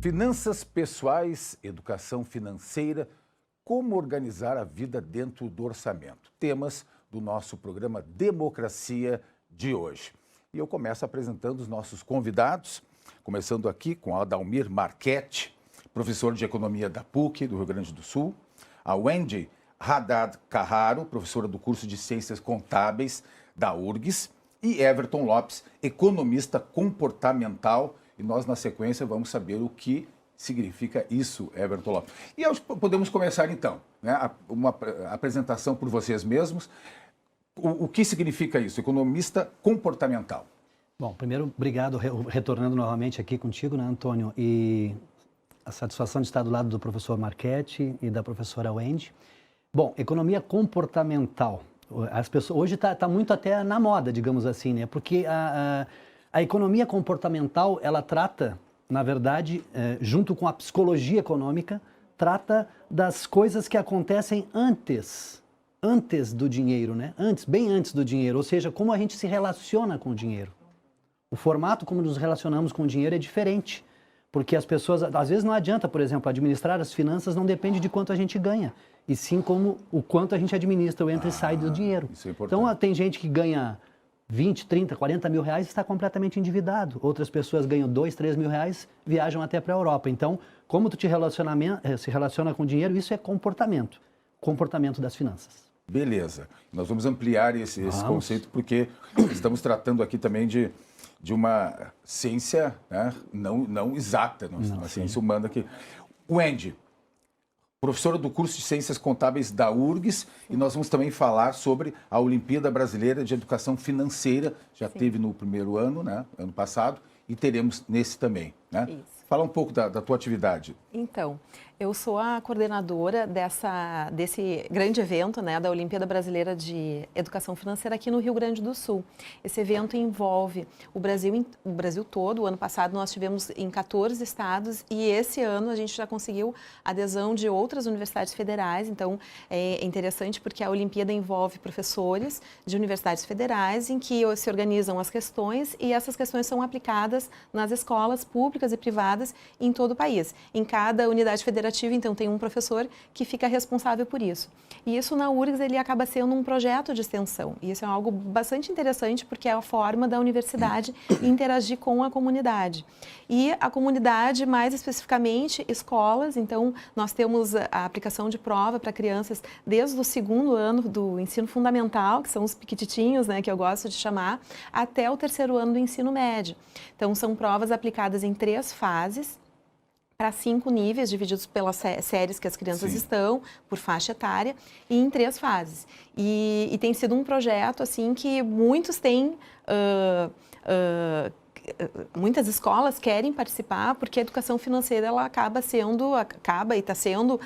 Finanças pessoais, educação financeira, como organizar a vida dentro do orçamento. Temas do nosso programa Democracia de hoje. E eu começo apresentando os nossos convidados, começando aqui com Adalmir Marchetti, professor de Economia da PUC, do Rio Grande do Sul, a Wendy Haddad Carraro, professora do curso de Ciências Contábeis da URGS, e Everton Lopes, economista comportamental. E nós, na sequência, vamos saber o que significa isso, Everton Lopes. E podemos começar, então, né, uma apresentação por vocês mesmos. O que significa isso, economista comportamental? Bom, primeiro, obrigado, retornando novamente aqui contigo, né, Antônio? E a satisfação de estar do lado do professor Marchetti e da professora Wendy. Bom, economia comportamental. As pessoas, hoje está muito até na moda, digamos assim, né? Porque a economia comportamental, ela trata, na verdade, junto com a psicologia econômica, trata das coisas que acontecem antes do dinheiro, né? Bem antes do dinheiro, ou seja, como a gente se relaciona com o dinheiro. O formato como nos relacionamos com o dinheiro é diferente, porque as pessoas, às vezes não adianta, por exemplo, administrar as finanças não depende de quanto a gente ganha, e sim como o quanto a gente administra o entra e sai do dinheiro. Isso é importante. Então, tem gente que ganha 20, 30, 40 mil reais e está completamente endividado. Outras pessoas ganham 2, 3 mil reais, viajam até para a Europa. Então, como tu se relaciona com o dinheiro, isso é comportamento das finanças. Beleza. Nós vamos ampliar esse conceito, porque estamos tratando aqui também de uma ciência, né, não exata, uma ciência humana aqui. Wendy, professora do curso de Ciências Contábeis da URGS, e nós vamos também falar sobre a Olimpíada Brasileira de Educação Financeira, já teve no primeiro ano, né, ano passado, e teremos nesse também, né? Isso. Fala um pouco da tua atividade. Então, eu sou a coordenadora desse grande evento, né, da Olimpíada Brasileira de Educação Financeira aqui no Rio Grande do Sul. Esse evento envolve o Brasil todo. O ano passado nós tivemos em 14 estados e esse ano a gente já conseguiu adesão de outras universidades federais. Então, é interessante porque a Olimpíada envolve professores de universidades federais em que se organizam as questões e essas questões são aplicadas nas escolas públicas e privadas em todo o país. Em cada unidade federativa, então, tem um professor que fica responsável por isso. E isso na URGS ele acaba sendo um projeto de extensão. E isso é algo bastante interessante porque é a forma da universidade interagir com a comunidade. E a comunidade, mais especificamente, escolas. Então, nós temos a aplicação de prova para crianças desde o segundo ano do ensino fundamental, que são os piquititinhos, né, que eu gosto de chamar, até o terceiro ano do ensino médio. Então, são provas aplicadas em 3 fases, para 5 níveis, divididos pelas séries que as crianças estão, por faixa etária, e em 3 fases. E tem sido um projeto assim que muitos têm... muitas escolas querem participar, porque a educação financeira ela acaba e está sendo...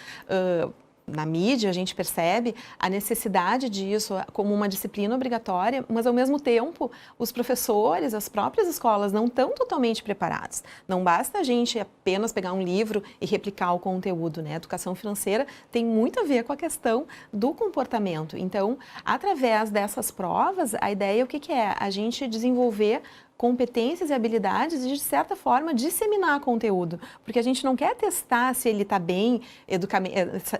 na mídia, a gente percebe a necessidade disso como uma disciplina obrigatória, mas, ao mesmo tempo, os professores, as próprias escolas não estão totalmente preparados. Não basta a gente apenas pegar um livro e replicar o conteúdo, né? A educação financeira tem muito a ver com a questão do comportamento. Então, através dessas provas, a ideia o que é? A gente desenvolver competências e habilidades e, de certa forma, disseminar conteúdo. Porque a gente não quer testar se ele está bem,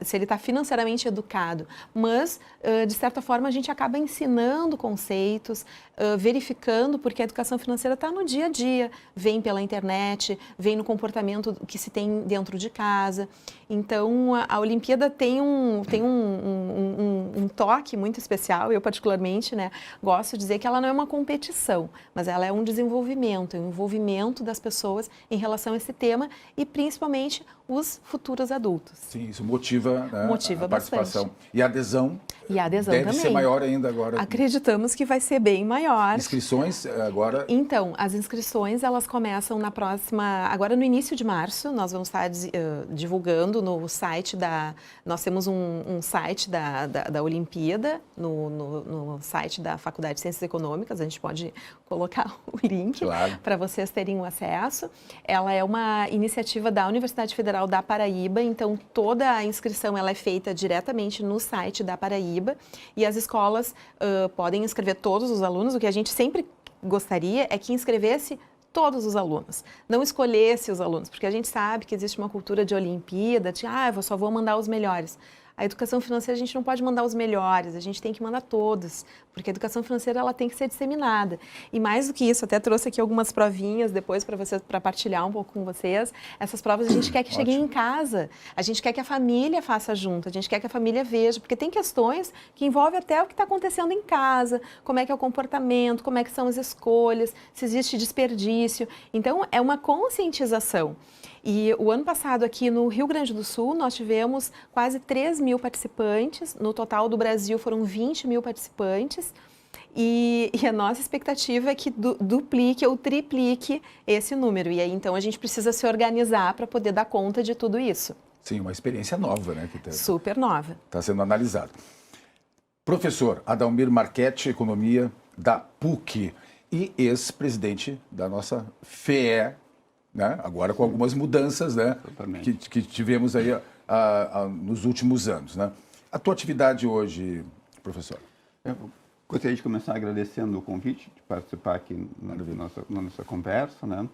se ele está financeiramente educado, mas, de certa forma, a gente acaba ensinando conceitos, verificando, porque a educação financeira está no dia a dia, vem pela internet, vem no comportamento que se tem dentro de casa. Então, a Olimpíada tem um toque muito especial. Eu, particularmente, né, gosto de dizer que ela não é uma competição, mas ela é um desenvolvimento, um envolvimento das pessoas em relação a esse tema e, principalmente, os futuros adultos. Sim, isso motiva, né, motiva a participação. Bastante. E a adesão, deve também ser maior ainda agora. Acreditamos que vai ser bem maior. Inscrições agora? Então, as inscrições elas começam agora no início de março. Nós vamos estar divulgando no site nós temos um site da Olimpíada, no site da Faculdade de Ciências Econômicas. A gente pode colocar o link para vocês terem o acesso. Ela é uma iniciativa da Universidade Federal da Paraíba, então toda a inscrição ela é feita diretamente no site da Paraíba e as escolas podem inscrever todos os alunos. O que a gente sempre gostaria é que inscrevesse todos os alunos, não escolhesse os alunos, porque a gente sabe que existe uma cultura de Olimpíada, de eu só vou mandar os melhores. A educação financeira a gente não pode mandar os melhores, a gente tem que mandar todos, porque a educação financeira ela tem que ser disseminada. E mais do que isso, até trouxe aqui algumas provinhas depois para partilhar um pouco com vocês. Essas provas a gente quer que cheguem em casa, a gente quer que a família faça junto, a gente quer que a família veja, porque tem questões que envolvem até o que está acontecendo em casa, como é que é o comportamento, como é que são as escolhas, se existe desperdício. Então, é uma conscientização. E o ano passado aqui no Rio Grande do Sul nós tivemos quase 3 mil participantes, no total do Brasil foram 20 mil participantes e a nossa expectativa é que duplique ou triplique esse número e aí então a gente precisa se organizar para poder dar conta de tudo isso. Sim, uma experiência nova, né? Super nova. Está sendo analisado. Professor Adalmir Marchetti, Economia da PUC e ex-presidente da nossa FEE, né? Agora com algumas mudanças, né? que tivemos aí nos últimos anos. Né? A tua atividade hoje, professor? Eu gostaria de começar agradecendo o convite de participar aqui na nossa conversa, né?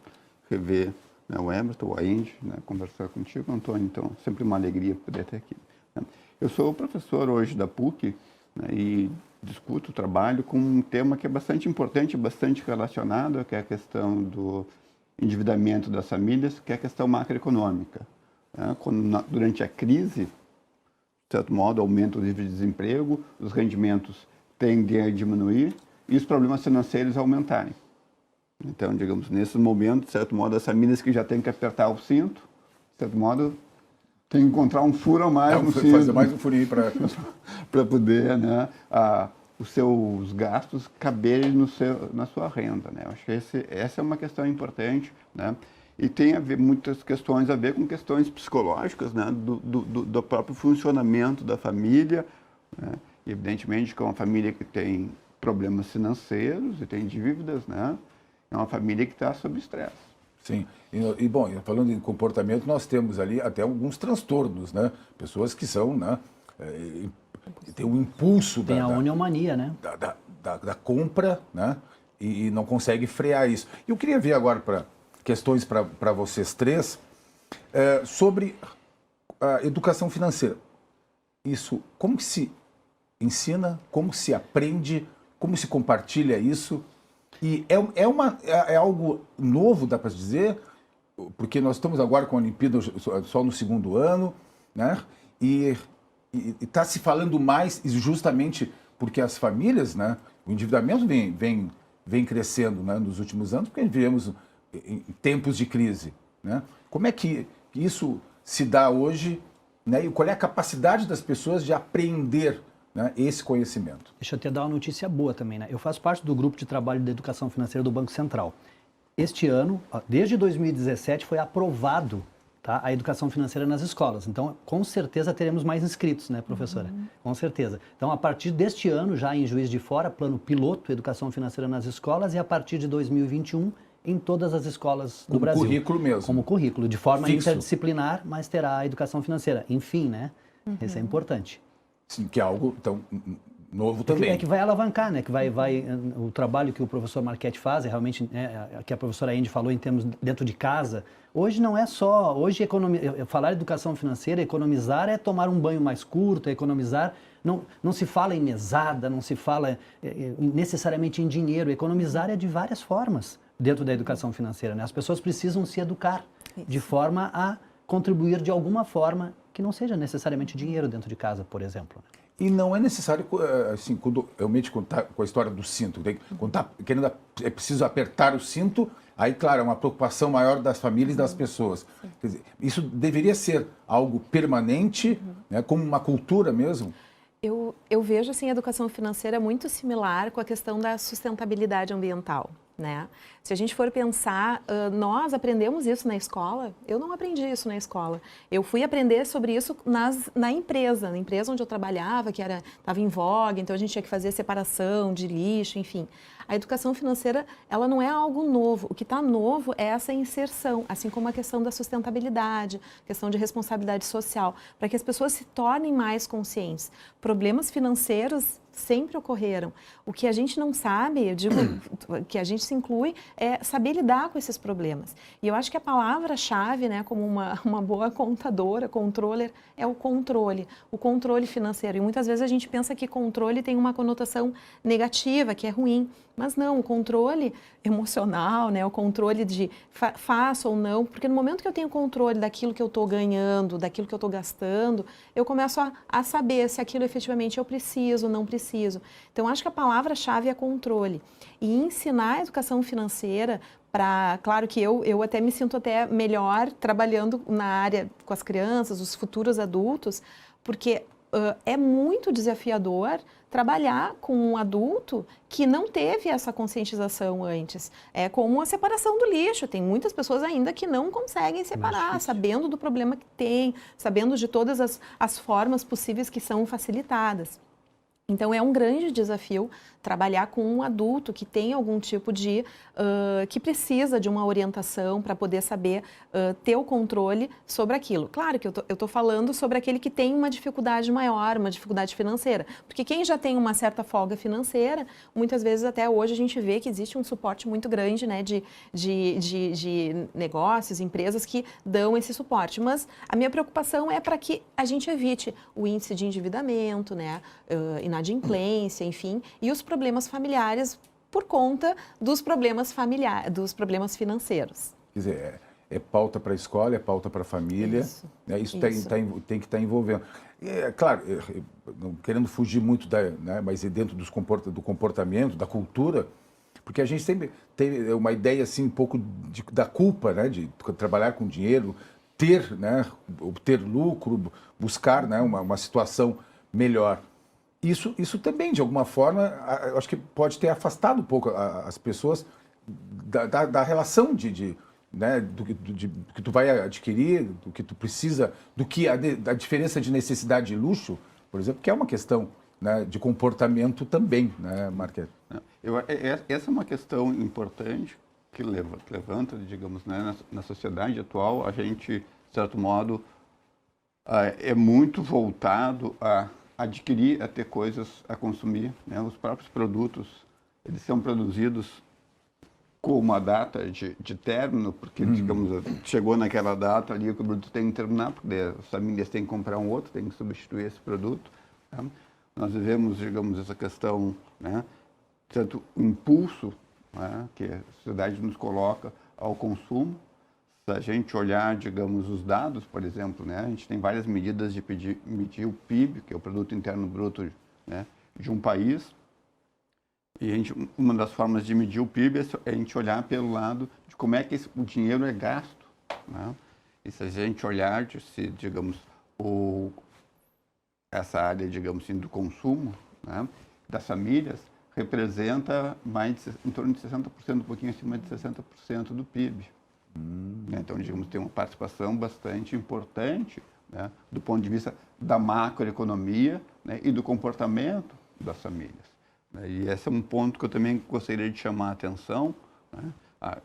Rever, né, o Emerson, o Ainde, né? Conversar contigo, Antônio. Então, sempre uma alegria poder estar aqui. Né? Eu sou professor hoje da PUC, né? E discuto, trabalho com um tema que é bastante importante, bastante relacionado, que é a questão do endividamento das famílias, que é a questão macroeconômica. Durante a crise, de certo modo, aumenta o nível de desemprego, os rendimentos tendem a diminuir e os problemas financeiros a aumentarem. Então, digamos, nesse momento, de certo modo, as famílias que já têm que apertar o cinto, de certo modo, tem que encontrar um furo a mais no cinto. Fazer mais um furinho para poder, né, os seus gastos caberem na sua renda, né? Eu acho que essa é uma questão importante, né? E tem a ver, muitas questões a ver com questões psicológicas, né? Do próprio funcionamento da família, né? E, evidentemente, que é uma família que tem problemas financeiros e tem dívidas, né? É uma família que está sob estresse. Sim. E, bom, falando em comportamento, nós temos ali até alguns transtornos, né? Pessoas que são, né? Tem um impulso a unionmania, né? Da compra, né? E não consegue frear isso. Eu queria ver agora questões para vocês três sobre a educação financeira. Isso, como que se ensina, como se aprende, como se compartilha isso? E é algo novo, dá para dizer, porque nós estamos agora com a Olimpíada só no segundo ano, né? E está se falando mais justamente porque as famílias, né, o endividamento vem crescendo, né, nos últimos anos, porque vivemos em tempos de crise. Né? Como é que isso se dá hoje, né, e qual é a capacidade das pessoas de aprender, né, esse conhecimento? Deixa eu te dar uma notícia boa também. Né? Eu faço parte do grupo de trabalho de educação financeira do Banco Central. Este ano, desde 2017, foi aprovado, tá, a educação financeira nas escolas. Então, com certeza teremos mais inscritos, né, professora? Com certeza. Então, a partir deste ano, já em Juiz de Fora, plano piloto, educação financeira nas escolas, e a partir de 2021, em todas as escolas do Brasil. Como currículo mesmo. Como currículo, de forma fixo, interdisciplinar, mas terá a educação financeira. Enfim, né? Isso é importante. Sim, que é algo tão novo também. É que vai alavancar, né? Que vai o trabalho que o professor Marchetti faz, realmente, que a professora Ainde falou em termos dentro de casa. Hoje não é só, hoje falar educação financeira, economizar é tomar um banho mais curto, é economizar, não se fala em mesada, não se fala necessariamente em dinheiro, economizar é de várias formas dentro da educação financeira, né? As pessoas precisam se educar de forma a contribuir de alguma forma que não seja necessariamente dinheiro dentro de casa, por exemplo. E não é necessário, assim, quando realmente contar com a história do cinto, é preciso apertar o cinto, aí, claro, é uma preocupação maior das famílias e das pessoas. Quer dizer, isso deveria ser algo permanente, né, como uma cultura mesmo? Eu vejo assim, a educação financeira muito similar com a questão da sustentabilidade ambiental. Né? Se a gente for pensar, nós aprendemos isso na escola, eu não aprendi isso na escola. Eu fui aprender sobre isso na empresa onde eu trabalhava, que estava em voga, então a gente tinha que fazer separação de lixo, enfim. A educação financeira, ela não é algo novo. O que está novo é essa inserção, assim como a questão da sustentabilidade, questão de responsabilidade social, para que as pessoas se tornem mais conscientes. Problemas financeiros sempre ocorreram. O que a gente não sabe, eu digo que a gente se inclui, é saber lidar com esses problemas. E eu acho que a palavra-chave, né, como uma boa contadora, controller, é o controle financeiro. E muitas vezes a gente pensa que controle tem uma conotação negativa, que é ruim. Mas não, o controle emocional, né, o controle de faço ou não, porque no momento que eu tenho controle daquilo que eu estou ganhando, daquilo que eu estou gastando, eu começo a saber se aquilo efetivamente eu preciso ou não preciso. Então, acho que a palavra-chave é controle. E ensinar a educação financeira claro que eu até me sinto até melhor trabalhando na área com as crianças, os futuros adultos, porque é muito desafiador trabalhar com um adulto que não teve essa conscientização antes. É como a separação do lixo. Tem muitas pessoas ainda que não conseguem separar, sabendo do problema que tem, sabendo de todas as formas possíveis que são facilitadas. Então, é um grande desafio trabalhar com um adulto que tem algum tipo de... que precisa de uma orientação para poder saber ter o controle sobre aquilo. Claro que eu estou falando sobre aquele que tem uma dificuldade maior, uma dificuldade financeira. Porque quem já tem uma certa folga financeira, muitas vezes até hoje a gente vê que existe um suporte muito grande, né, de negócios, empresas que dão esse suporte. Mas a minha preocupação é para que a gente evite o índice de endividamento, né, inadimplência, enfim, e os problemas familiares por conta dos problemas financeiros. Quer dizer, é pauta para a escola, é pauta para a família, isso, né? Isso. Tem que estar envolvendo. Claro, não querendo fugir muito, né, mas dentro do comportamento, da cultura, porque a gente sempre tem uma ideia assim, um pouco da culpa, né, de trabalhar com dinheiro, obter lucro, buscar, né, uma situação melhor. Isso também, de alguma forma, eu acho que pode ter afastado um pouco as pessoas da relação né, do que tu vai adquirir, do que tu precisa, da diferença de necessidade e luxo, por exemplo, que é uma questão, né, de comportamento também, né, Marquete? Essa é uma questão importante que levanta, digamos, né, na sociedade atual. A gente, de certo modo, é muito voltado a adquirir, a ter coisas a consumir, né? Os próprios produtos, eles são produzidos com uma data de término, porque, digamos, chegou naquela data ali, o produto tem que terminar, porque as famílias têm que comprar um outro, têm que substituir esse produto, né? Nós vivemos, digamos, essa questão, né, certo impulso, né, que a sociedade nos coloca ao consumo. Se a gente olhar, digamos, os dados, por exemplo, né, a gente tem várias medidas de medir o PIB, que é o Produto Interno Bruto, né, de um país. E uma das formas de medir o PIB é a gente olhar pelo lado de como é que o dinheiro é gasto, né? E se a gente olhar, digamos, essa área, digamos assim, do consumo, né, das famílias, representa em torno de 60%, um pouquinho acima de 60% do PIB. Então, digamos, tem uma participação bastante importante, né, do ponto de vista da macroeconomia, né, e do comportamento das famílias. E esse é um ponto que eu também gostaria de chamar a atenção, né,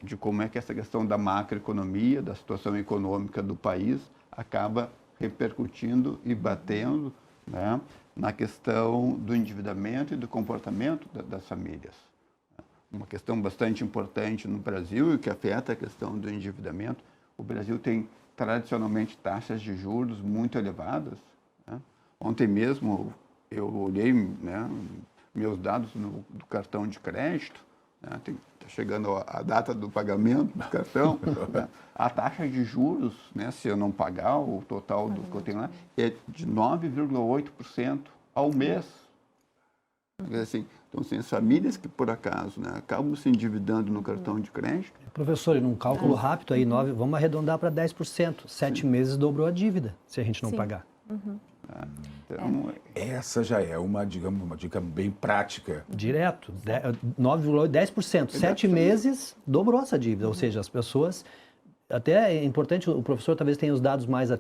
de como é que essa questão da macroeconomia, da situação econômica do país, acaba repercutindo e batendo, né, na questão do endividamento e do comportamento das famílias. Uma questão bastante importante no Brasil e que afeta a questão do endividamento. O Brasil tem tradicionalmente taxas de juros muito elevadas, né? Ontem mesmo eu olhei, né, meus dados do cartão de crédito, né? Está chegando a data do pagamento do cartão, né? A taxa de juros, né, se eu não pagar o total do que eu tenho lá, é de 9,8% ao mês. Assim, então, assim, as famílias que, por acaso, né, acabam se endividando no cartão de crédito... Professor, num cálculo rápido, aí, vamos arredondar para 10%. 7 meses dobrou a dívida, se a gente não pagar. Então, essa já é uma dica bem prática. Direto, 9,10%. 7 meses dobrou essa dívida, ou seja, as pessoas... Até é importante, o professor talvez tenha os dados mais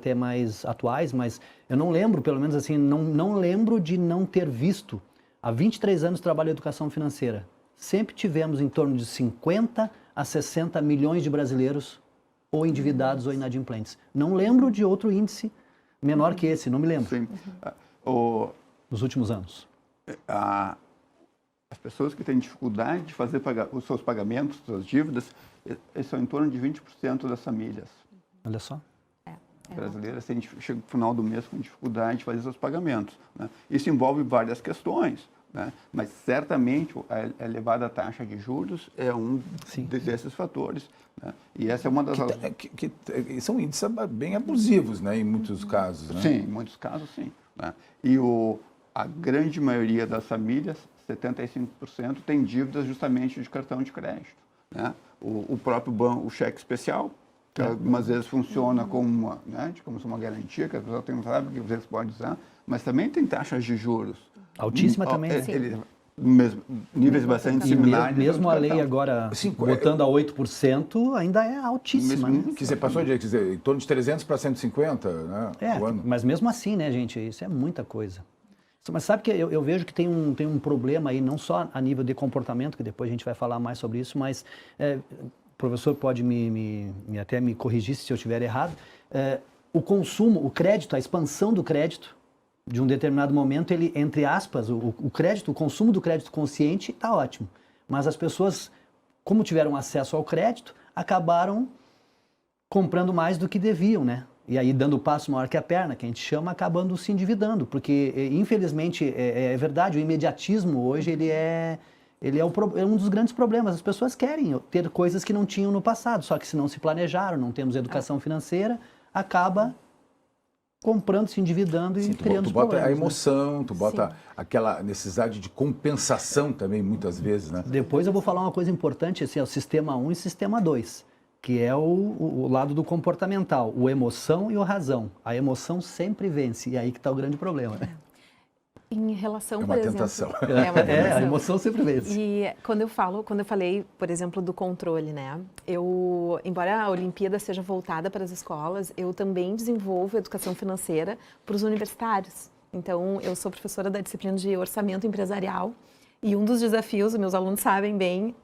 atuais, mas eu não lembro, pelo menos assim, não lembro de não ter visto. Há 23 anos trabalho em educação financeira. Sempre tivemos em torno de 50 a 60 milhões de brasileiros ou endividados ou inadimplentes. Não lembro de outro índice menor que esse, não me lembro. Sim. Nos últimos anos. as pessoas que têm dificuldade de fazer os seus pagamentos, suas dívidas, são em torno de 20% das famílias. Olha só. Brasileiras chegam no final do mês com dificuldade de fazer seus pagamentos, né? Isso envolve várias questões, né? Mas certamente a elevada taxa de juros é um desses fatores, né? E essa é uma das... são índices bem abusivos, né, em muitos casos. Né? Sim, em muitos casos, sim. Né? E a grande maioria das famílias, 75%, tem dívidas justamente de cartão de crédito, né? O próprio banco, o cheque especial, que algumas vezes funciona como uma garantia, que a pessoa sabe que vocês podem usar, mas também tem taxas de juros. Altíssima também. Níveis bastante similares. Mesmo a lei agora botando a 8%, ainda é altíssima. Que você passou de em torno de 300 para 150, né? Mas mesmo assim, né, gente, isso é muita coisa. Mas sabe que eu vejo que tem um problema aí, não só a nível de comportamento, que depois a gente vai falar mais sobre isso, mas... o professor pode até me corrigir se eu estiver errado, o consumo, o crédito, a expansão do crédito, de um determinado momento, ele, entre aspas, o crédito, o consumo do crédito consciente está ótimo. Mas as pessoas, como tiveram acesso ao crédito, acabaram comprando mais do que deviam, né? E aí, dando o passo maior que a perna, que a gente chama, acabando se endividando. Porque, infelizmente, é verdade, o imediatismo hoje, ele é um dos grandes problemas. As pessoas querem ter coisas que não tinham no passado, só que se não se planejaram, não temos educação financeira, acaba comprando, se endividando e criando problemas. Tu bota a emoção, né? Tu bota aquela necessidade de compensação também, muitas vezes, né? Depois eu vou falar uma coisa importante, assim, é o sistema 1 e sistema 2, que é o lado do comportamental, o emoção e o razão. A emoção sempre vence, e aí que está o grande problema, né? Em relação, por exemplo... Tentação. É uma tentação. A emoção sempre vence. E quando eu falei, por exemplo, do controle, né? Embora a Olimpíada seja voltada para as escolas, eu também desenvolvo educação financeira para os universitários. Então, eu sou professora da disciplina de orçamento empresarial e um dos desafios, os meus alunos sabem bem,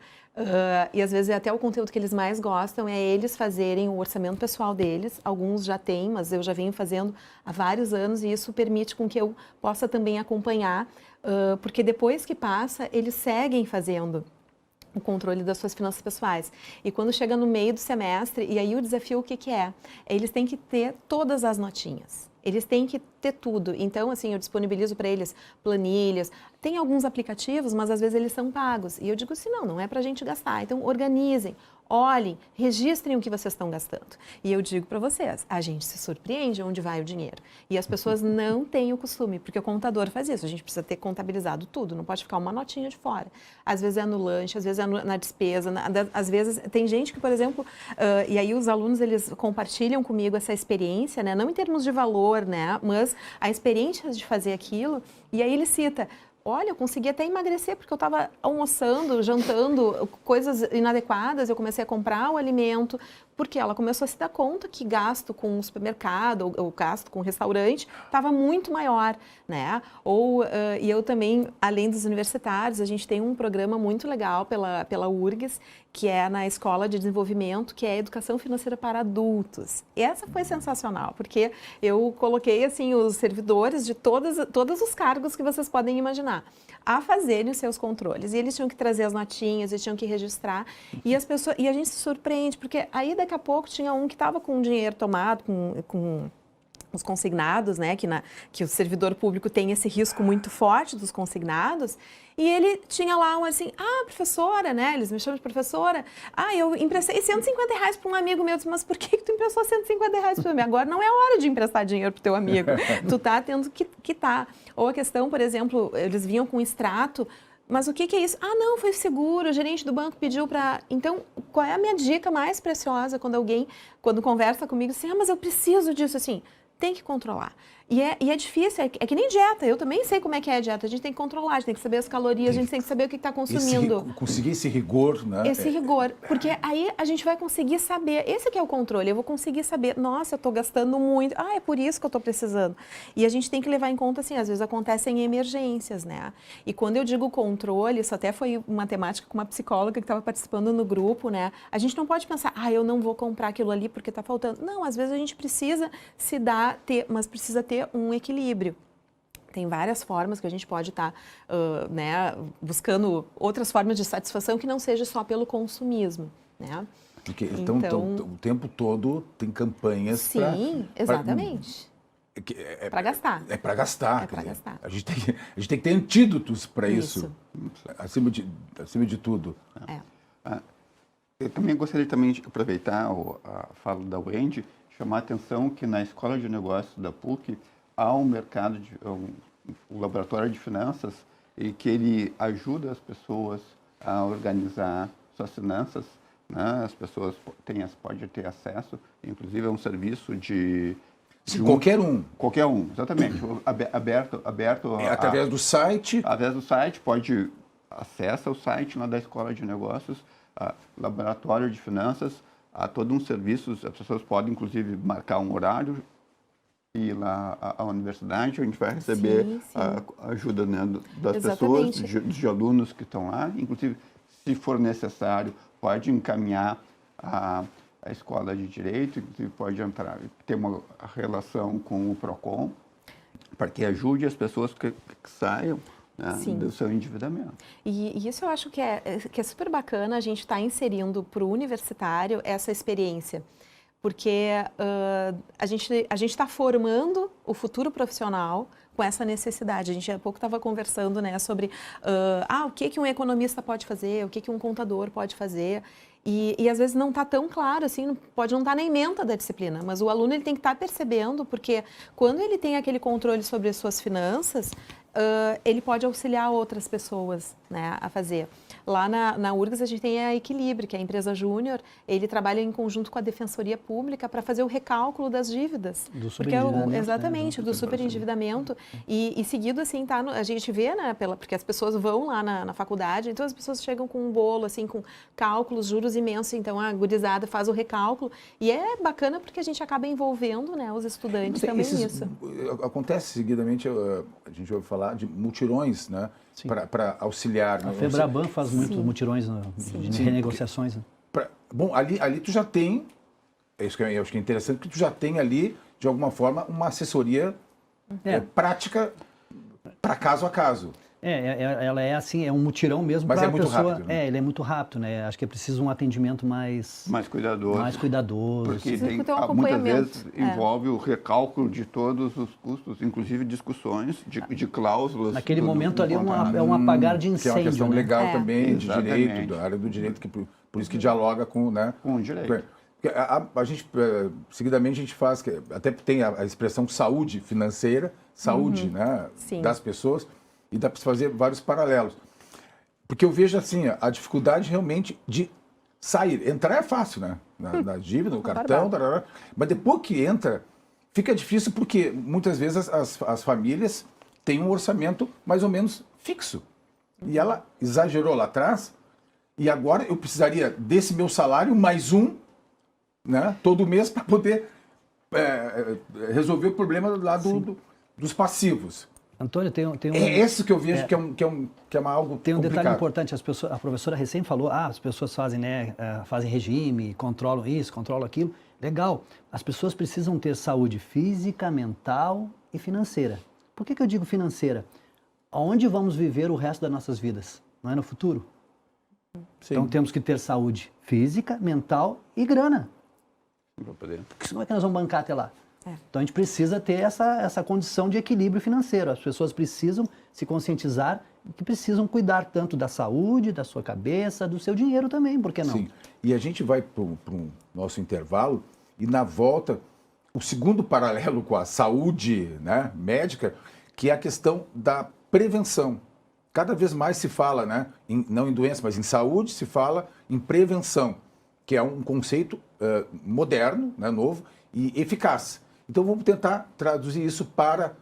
e às vezes é até o conteúdo que eles mais gostam, é eles fazerem o orçamento pessoal deles. Alguns já têm, mas eu já venho fazendo há vários anos e isso permite com que eu possa também acompanhar, porque depois que passa, eles seguem fazendo o controle das suas finanças pessoais. E quando chega no meio do semestre, e aí o desafio o que é? Eles têm que ter todas as notinhas. Eles têm que ter tudo. Então, assim, eu disponibilizo para eles planilhas. Tem alguns aplicativos, mas às vezes eles são pagos. E eu digo assim, não é para a gente gastar. Então, organizem, olhem, registrem o que vocês estão gastando. E eu digo para vocês, a gente se surpreende onde vai o dinheiro. E as pessoas não têm o costume, porque o contador faz isso. A gente precisa ter contabilizado tudo, não pode ficar uma notinha de fora. Às vezes é no lanche, às vezes é na despesa, às vezes tem gente que, por exemplo, e aí os alunos, eles compartilham comigo essa experiência, né? Não em termos de valor, né? Mas a experiência de fazer aquilo, e aí ele cita... Olha, eu consegui até emagrecer porque eu estava almoçando, jantando, coisas inadequadas, eu comecei a comprar o alimento, porque ela começou a se dar conta que gasto com o supermercado ou gasto com o restaurante estava muito maior, né? E eu também, além dos universitários, a gente tem um programa muito legal pela URGS, que é na Escola de Desenvolvimento, que é a Educação Financeira para Adultos. E essa foi sensacional, porque eu coloquei, assim, os servidores de todos os cargos que vocês podem imaginar a fazerem os seus controles. E eles tinham que trazer as notinhas, eles tinham que registrar. E a gente se surpreende, porque aí daqui a pouco tinha um que estava com o dinheiro tomado, com os consignados, né, que o servidor público tem esse risco muito forte dos consignados, e ele tinha lá assim, professora, né, eles me chamam de professora, eu emprestei R$150 para um amigo meu, eu disse, mas por que tu emprestou R$150 para mim? Agora não é hora de emprestar dinheiro para o teu amigo, tu tá tendo que quitar. Ou a questão, por exemplo, eles vinham com extrato, mas o que é isso? Não, foi seguro, o gerente do banco pediu para... Então, qual é a minha dica mais preciosa quando conversa comigo, assim, mas eu preciso disso, assim... Tem que controlar. E é difícil, é que nem dieta. Eu também sei como é que é a dieta. A gente tem que controlar, a gente tem que saber as calorias, a gente tem que saber o que está consumindo. Conseguir esse rigor, né? Esse rigor. Porque aí a gente vai conseguir saber. Esse que é o controle. Eu vou conseguir saber, nossa, eu estou gastando muito. É por isso que eu estou precisando. E a gente tem que levar em conta, assim, às vezes acontecem emergências, né? E quando eu digo controle, isso até foi uma temática com uma psicóloga que estava participando no grupo, né? A gente não pode pensar, eu não vou comprar aquilo ali porque está faltando. Não, às vezes a gente precisa mas precisa ter um equilíbrio. Tem várias formas que a gente pode estar né, buscando outras formas de satisfação que não seja só pelo consumismo, né? Então, o tempo todo tem campanhas para... Sim, exatamente. Para gastar. É para gastar. É para gastar. A gente tem que ter antídotos para isso. Acima de tudo. Eu também gostaria de aproveitar a fala da Wendy, chamar a atenção que na Escola de Negócios da PUC há um mercado, um laboratório de finanças, e que ele ajuda as pessoas a organizar suas finanças, né? As pessoas podem ter acesso, inclusive é um serviço de qualquer um. Qualquer um, exatamente. Aberto através do site. Através do site, acessa o site lá da Escola de Negócios, laboratório de finanças, há todo um serviço, as pessoas podem inclusive marcar um horário, ir lá à universidade, a gente vai receber a ajuda, né, das pessoas, dos alunos que estão lá, inclusive, se for necessário, pode encaminhar a escola de direito, inclusive pode ter uma relação com o PROCON, para que ajude as pessoas que saiam, né, do seu endividamento. E isso eu acho que é super bacana a gente estar inserindo para o universitário essa experiência, porque a gente está formando o futuro profissional com essa necessidade. A gente há pouco estava conversando, né, sobre o que um economista pode fazer, o que um contador pode fazer. E às vezes não está tão claro, assim, pode não estar na ementa da disciplina, mas o aluno ele tem que estar percebendo, porque quando ele tem aquele controle sobre as suas finanças, ele pode auxiliar outras pessoas, né, a fazer. Lá na URGS a gente tem a Equilibre, que é a empresa júnior, ele trabalha em conjunto com a Defensoria Pública para fazer o recálculo das dívidas. Do superendividamento. Exatamente, do superendividamento. E seguido, assim, a gente vê, né, porque as pessoas vão lá na faculdade, então as pessoas chegam com um bolo, assim, com cálculos, juros imensos, então a gurizada faz o recálculo. E é bacana porque a gente acaba envolvendo, né, os estudantes também nisso. Acontece seguidamente, a gente ouve falar de mutirões, né, para auxiliar. A FEBRABAN faz muitos mutirões de renegociações. Bom, ali tu já tem, isso que eu acho que é interessante, porque tu já tem ali, de alguma forma, uma assessoria prática para caso a caso. Ela é assim, é um mutirão mesmo para a pessoa. Mas é muito rápido, né? Ele é muito rápido, né? Acho que é preciso um atendimento mais cuidadoso. Mais cuidadoso. Porque muitas vezes envolve o recálculo de todos os custos, inclusive discussões de cláusulas. Naquele momento ali é um apagar de incêndio. Que é uma questão legal também, de Exatamente. direito, da área do direito, por isso que dialoga com, né, com o direito. A gente, seguidamente, a gente faz, até tem a expressão saúde financeira, saúde, né, das pessoas, e dá para se fazer vários paralelos. Porque eu vejo assim, a dificuldade realmente de sair. Entrar é fácil, né? Na dívida, no cartão, mas depois que entra, fica difícil porque muitas vezes as famílias têm um orçamento mais ou menos fixo. E ela exagerou lá atrás, e agora eu precisaria desse meu salário mais um, né, todo mês para poder resolver o problema lá dos passivos. Antônio, tem um... É esse que eu vejo que é algo Tem um complicado. detalhe importante, a professora recém falou, as pessoas fazem, né, fazem regime, controlam isso, controlam aquilo. Legal, as pessoas precisam ter saúde física, mental e financeira. Por que eu digo financeira? Aonde vamos viver o resto das nossas vidas? Não é no futuro? Sim. Então temos que ter saúde física, mental e grana. Porque como é que nós vamos bancar até lá? Então a gente precisa ter essa condição de equilíbrio financeiro. As pessoas precisam se conscientizar que precisam cuidar tanto da saúde, da sua cabeça, do seu dinheiro também, por que não? Sim, e a gente vai para o nosso intervalo e na volta, o segundo paralelo com a saúde, né, médica, que é a questão da prevenção. Cada vez mais se fala, né, não em doença, mas em saúde, se fala em prevenção, que é um conceito moderno, né, novo e eficaz. Então vamos tentar traduzir isso para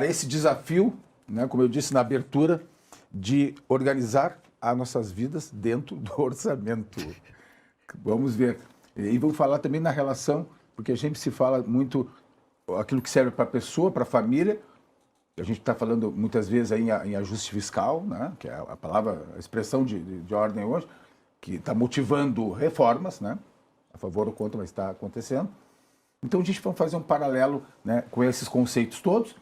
esse desafio, né, como eu disse na abertura, de organizar as nossas vidas dentro do orçamento. Vamos ver. E vamos falar também na relação, porque a gente se fala muito aquilo que serve para a pessoa, para a família. A gente está falando muitas vezes aí em ajuste fiscal, né, que é a palavra, a expressão de ordem hoje, que está motivando reformas, né, a favor ou contra, mas está acontecendo. Então a gente vai fazer um paralelo, né, com esses conceitos todos,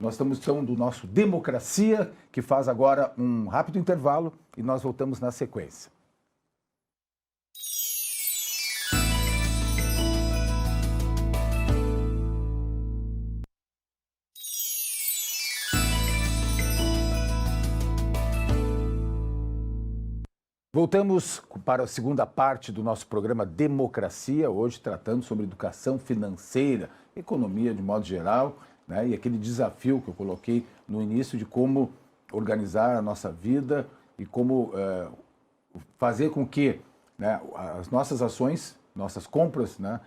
Nós estamos então do nosso Democracia, que faz agora um rápido intervalo e nós voltamos na sequência. Voltamos para a segunda parte do nosso programa Democracia, hoje tratando sobre educação financeira, economia de modo geral, né? E aquele desafio que eu coloquei no início de como organizar a nossa vida e como fazer com que, né, as nossas ações, nossas compras, né,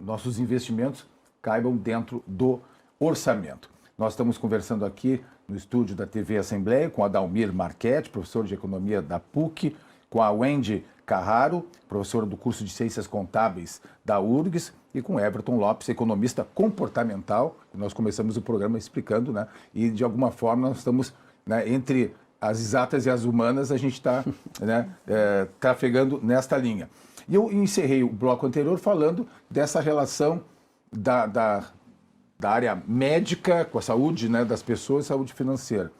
nossos investimentos caibam dentro do orçamento. Nós estamos conversando aqui no estúdio da TV Assembleia com Adalmir Marchetti, professor de Economia da PUC, com a Wendy Carraro, professora do curso de Ciências Contábeis da URGS, e com Everton Lopes, economista comportamental. Nós começamos o programa explicando, né? E de alguma forma nós estamos, né, entre as exatas e as humanas, a gente está, né, trafegando nesta linha. E eu encerrei o bloco anterior falando dessa relação da área médica com a saúde, né, das pessoas, saúde financeira.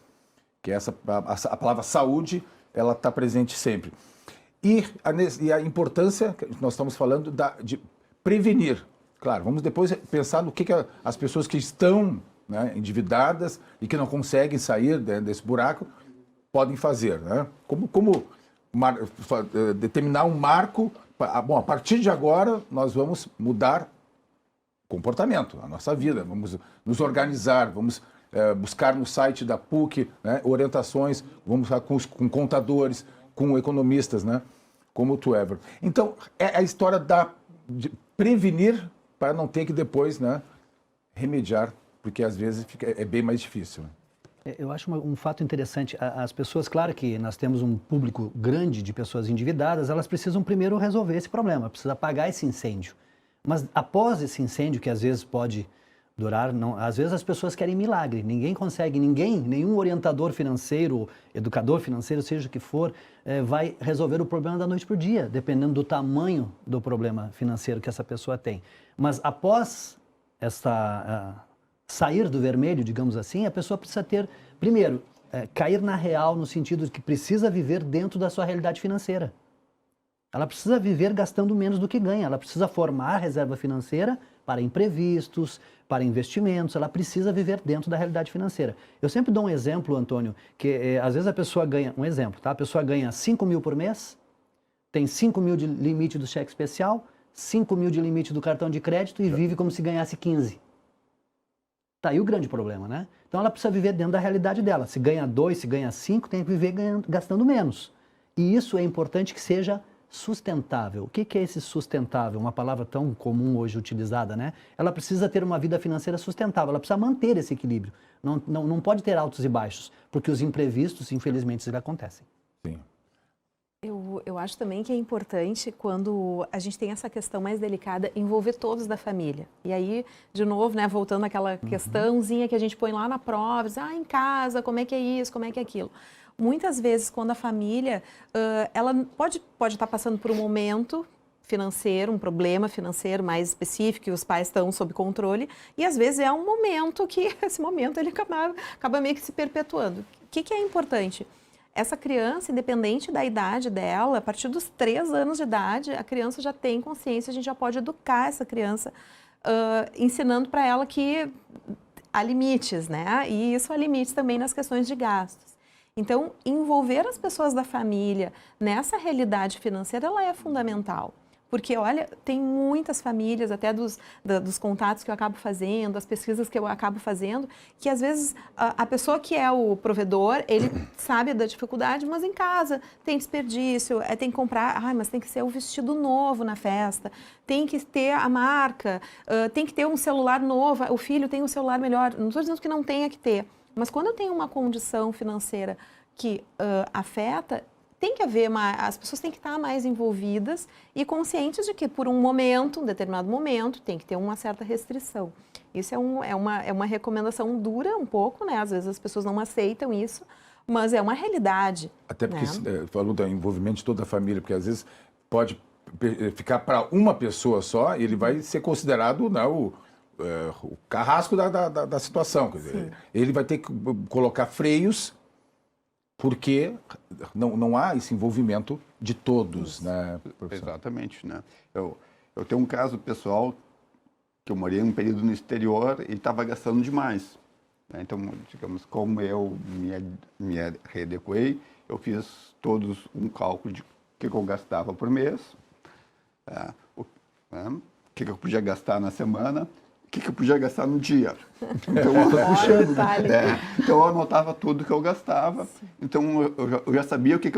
Que a palavra saúde, ela está presente sempre. E a importância, nós estamos falando de prevenir. Claro, vamos depois pensar no que as pessoas que estão, né, endividadas e que não conseguem sair desse buraco podem fazer, né? Como determinar um marco. Bom, a partir de agora nós vamos mudar o comportamento, a nossa vida, vamos nos organizar, vamos buscar no site da PUC, né, orientações, vamos com contadores, com economistas, né, como tu, Everton. Então, é a história de prevenir para não ter que depois, né, remediar, porque às vezes é bem mais difícil. Né? Eu acho um fato interessante. As pessoas, claro que nós temos um público grande de pessoas endividadas, elas precisam primeiro resolver esse problema, precisa apagar esse incêndio. Mas após esse incêndio, que às vezes pode durar, às vezes as pessoas querem milagre, ninguém consegue, nenhum orientador financeiro, educador financeiro, seja o que for, vai resolver o problema da noite para o dia, dependendo do tamanho do problema financeiro que essa pessoa tem. Mas após sair do vermelho, digamos assim, a pessoa precisa ter, primeiro, cair na real no sentido de que precisa viver dentro da sua realidade financeira. Ela precisa viver gastando menos do que ganha, ela precisa formar reserva financeira para imprevistos, para investimentos, ela precisa viver dentro da realidade financeira. Eu sempre dou um exemplo, Antônio, que às vezes a pessoa ganha, um exemplo, tá? A pessoa ganha 5 mil por mês, tem 5 mil de limite do cheque especial, 5 mil de limite do cartão de crédito e vive como se ganhasse 15. Tá aí o grande problema, né? Então ela precisa viver dentro da realidade dela. Se ganha 2, se ganha 5, tem que viver gastando menos. E isso é importante que seja sustentável. O que é esse sustentável? Uma palavra tão comum hoje utilizada, né? Ela precisa ter uma vida financeira sustentável, ela precisa manter esse equilíbrio. Não pode ter altos e baixos, porque os imprevistos, infelizmente, eles acontecem. Sim. Eu acho também que é importante, quando a gente tem essa questão mais delicada, envolver todos da família. E aí, de novo, né, voltando àquela questãozinha que a gente põe lá na prova, diz, em casa, como é que é isso, como é que é aquilo. Muitas vezes, quando a família, ela pode estar passando por um momento financeiro, um problema financeiro mais específico, e os pais estão sob controle, e às vezes é um momento que, esse momento, ele acaba meio que se perpetuando. O que é importante? Essa criança, independente da idade dela, a partir dos 3 anos de idade, a criança já tem consciência, a gente já pode educar essa criança, ensinando para ela que há limites, né? E isso há limites também nas questões de gastos. Então, envolver as pessoas da família nessa realidade financeira, ela é fundamental. Porque, olha, tem muitas famílias, até dos contatos que eu acabo fazendo, das pesquisas que eu acabo fazendo, que às vezes a pessoa que é o provedor, ele sabe da dificuldade, mas em casa tem desperdício, tem que comprar, mas tem que ser o vestido novo na festa, tem que ter a marca, tem que ter um celular novo, o filho tem um celular melhor. Não estou dizendo que não tenha que ter, mas quando eu tenho uma condição financeira que afeta, tem que haver as pessoas têm que estar mais envolvidas e conscientes de que por um determinado momento, tem que ter uma certa restrição. Isso é uma recomendação dura um pouco, né? Às vezes as pessoas não aceitam isso, mas é uma realidade. Até porque falou do envolvimento de toda a família, porque às vezes pode ficar para uma pessoa só e ele vai ser considerado, né, o carrasco da situação. Quer dizer, ele vai ter que colocar freios porque não há esse envolvimento de todos, né, professor? Exatamente, né? Eu tenho um caso pessoal que eu morei um período no exterior e estava gastando demais. Né? Então, digamos, como eu me readequei, eu fiz todos um cálculo de o que eu gastava por mês, o que eu podia gastar na semana, o que eu podia gastar no dia. Então, então eu anotava tudo que eu gastava. Sim. Então eu já sabia se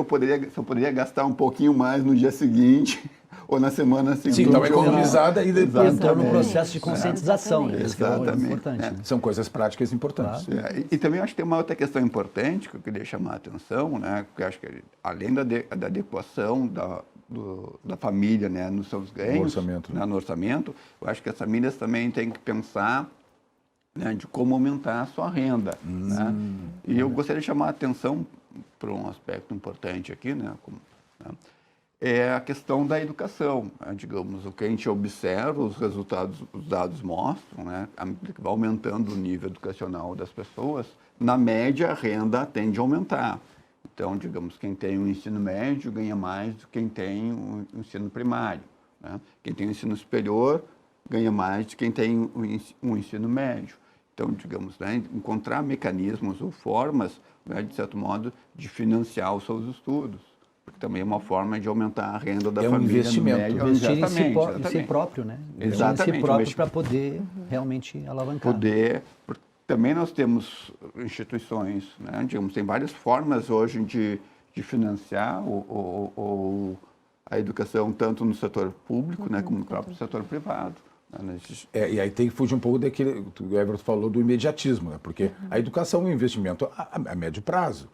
eu poderia gastar um pouquinho mais no dia seguinte ou na semana seguinte. Sim, então economizada e depois entrou no processo de conscientização. Exatamente. É importante, né? São coisas práticas importantes. Claro. E também acho que tem uma outra questão importante que eu queria chamar a atenção, né? Porque acho que além da adequação da família, né, nos seus ganhos, no orçamento, eu acho que as famílias também têm que pensar, né, de como aumentar a sua renda. Né? E eu gostaria de chamar a atenção para um aspecto importante aqui, né, é a questão da educação. Né? Digamos, o que a gente observa, os dados mostram, né, à medida que vai aumentando o nível educacional das pessoas, na média a renda tende a aumentar. Então, digamos, quem tem o ensino médio ganha mais do que quem tem o ensino primário. Né? Quem tem o ensino superior ganha mais do que quem tem o ensino médio. Então, digamos, né, encontrar mecanismos ou formas, né, de certo modo, de financiar os seus estudos. Porque também é uma forma de aumentar a renda da família. Um investimento. Médio. Investir em si próprio, né? Exatamente. Em si próprio para poder realmente alavancar. Também nós temos instituições, né? Digamos, tem várias formas hoje de financiar a educação, tanto no setor público, né, como no próprio setor privado. Né? E aí tem que fugir um pouco daquele que o Everton falou do imediatismo, né? Porque a educação é um investimento a médio prazo.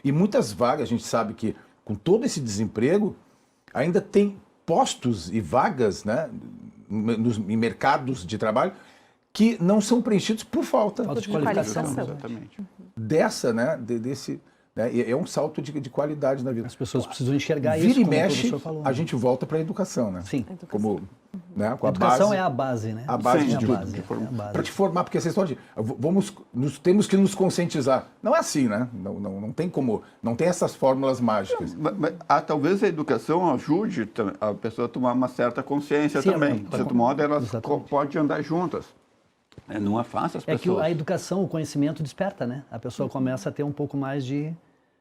E muitas vagas, a gente sabe que com todo esse desemprego, ainda tem postos e vagas, né, em mercados de trabalho que não são preenchidos por falta de qualificação. Exatamente. Dessa, né, desse, né, é um salto de qualidade na vida. As pessoas precisam enxergar isso, Vira e como mexe, o professor falou. a gente volta para a educação, né? Sim. Como, né, com a educação base, é a base, né? A base de tudo. Para te formar, porque vocês estão temos que nos conscientizar. Não é assim, né? Não tem como, não tem essas fórmulas mágicas. Talvez a educação ajude a pessoa a tomar uma certa consciência também. De certo modo, elas podem andar juntas. Não é fácil as pessoas. É que a educação, o conhecimento desperta, né? A pessoa começa a ter um pouco mais de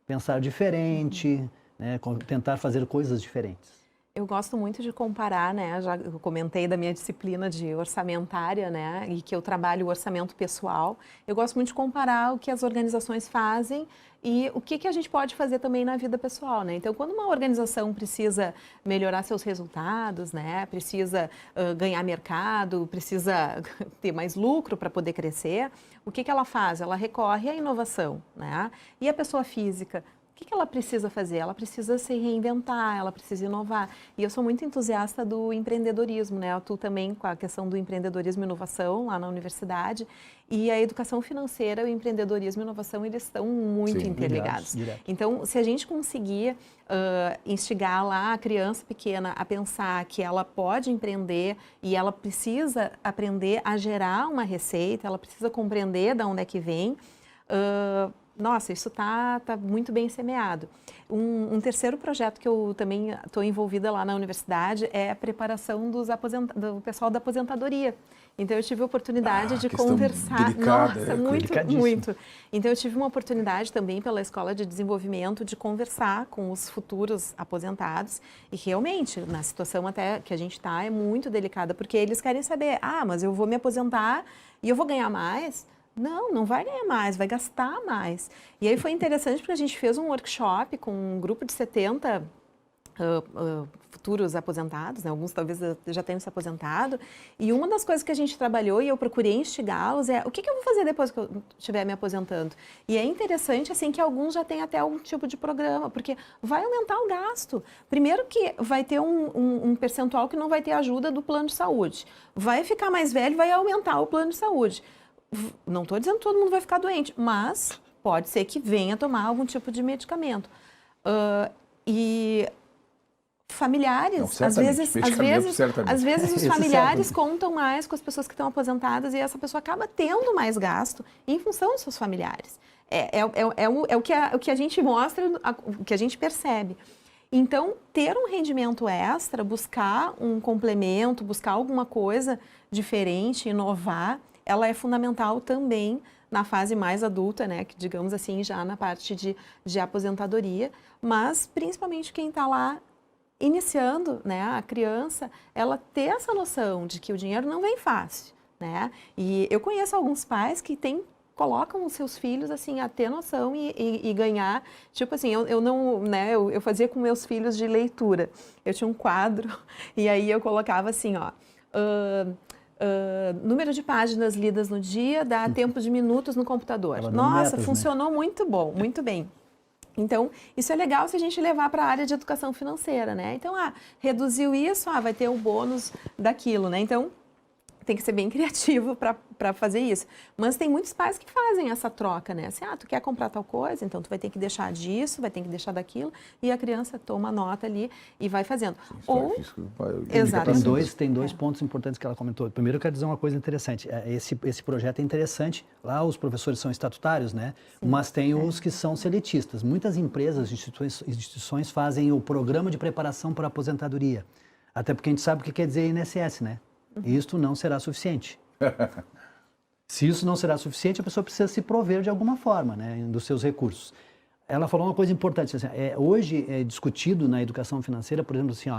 pensar diferente, né? Tentar fazer coisas diferentes. Eu gosto muito de comparar, né? Já eu comentei da minha disciplina de orçamentária, né? E que eu trabalho o orçamento pessoal. Eu gosto muito de comparar o que as organizações fazem e o que a gente pode fazer também na vida pessoal, né? Então, quando uma organização precisa melhorar seus resultados, né? Precisa ganhar mercado, precisa ter mais lucro para poder crescer, o que ela faz? Ela recorre à inovação, né? E a pessoa física? O que ela precisa fazer? Ela precisa se reinventar, ela precisa inovar. E eu sou muito entusiasta do empreendedorismo, né? Eu atuo também com a questão do empreendedorismo e inovação lá na universidade. E a educação financeira, o empreendedorismo e inovação, eles estão muito interligados. Direto. Então, se a gente conseguir instigar lá a criança pequena a pensar que ela pode empreender e ela precisa aprender a gerar uma receita, ela precisa compreender de onde é que vem, nossa, isso tá muito bem semeado. Um terceiro projeto que eu também estou envolvida lá na universidade é a preparação do pessoal da aposentadoria. Então, eu tive a oportunidade de conversar. Delicada, nossa, muito. Então, eu tive uma oportunidade também pela Escola de Desenvolvimento de conversar com os futuros aposentados. E realmente, na situação até que a gente está, é muito delicada, porque eles querem saber, mas eu vou me aposentar e eu vou ganhar mais? Não vai ganhar mais, vai gastar mais. E aí foi interessante porque a gente fez um workshop com um grupo de 70 futuros aposentados, né? Alguns talvez já tenham se aposentado. E uma das coisas que a gente trabalhou e eu procurei instigá-los é o que eu vou fazer depois que eu estiver me aposentando. E é interessante assim que alguns já têm até algum tipo de programa, porque vai aumentar o gasto. Primeiro que vai ter um percentual que não vai ter ajuda do plano de saúde. Vai ficar mais velho, vai aumentar o plano de saúde. Não estou dizendo que todo mundo vai ficar doente, mas pode ser que venha tomar algum tipo de medicamento. E familiares, Não, às vezes os Isso familiares certamente. contam mais com as pessoas que estão aposentadas e essa pessoa acaba tendo mais gasto em função dos seus familiares. O que a gente mostra, o que a gente percebe. Então, ter um rendimento extra, buscar um complemento, buscar alguma coisa diferente, inovar, ela é fundamental também na fase mais adulta, né, que digamos assim, já na parte de aposentadoria, mas principalmente quem está lá iniciando, né, a criança, ela ter essa noção de que o dinheiro não vem fácil, né? E eu conheço alguns pais que colocam os seus filhos assim a ter noção e ganhar, tipo assim, eu não, né, eu fazia com meus filhos de leitura. Eu tinha um quadro e aí eu colocava assim, ó, número de páginas lidas no dia dá tempo de minutos no computador. Tava dando Nossa, metas, funcionou muito bom, muito bem. Então, isso é legal se a gente levar para a área de educação financeira, né? Então, reduziu isso, vai ter o bônus daquilo, né? Então, tem que ser bem criativo para fazer isso. Mas tem muitos pais que fazem essa troca, né? Assim, tu quer comprar tal coisa, então tu vai ter que deixar disso, vai ter que deixar daquilo, e a criança toma nota ali e vai fazendo. Exatamente. Tem dois pontos importantes que ela comentou. Primeiro, eu quero dizer uma coisa interessante. Esse projeto é interessante. Lá os professores são estatutários, né? Sim, mas tem os que são seletistas. Muitas empresas, instituições fazem o programa de preparação para a aposentadoria. Até porque a gente sabe o que quer dizer INSS, né? Isto não será suficiente. Se isso não será suficiente, a pessoa precisa se prover de alguma forma, né, dos seus recursos. Ela falou uma coisa importante, assim, hoje é discutido na educação financeira, por exemplo, assim,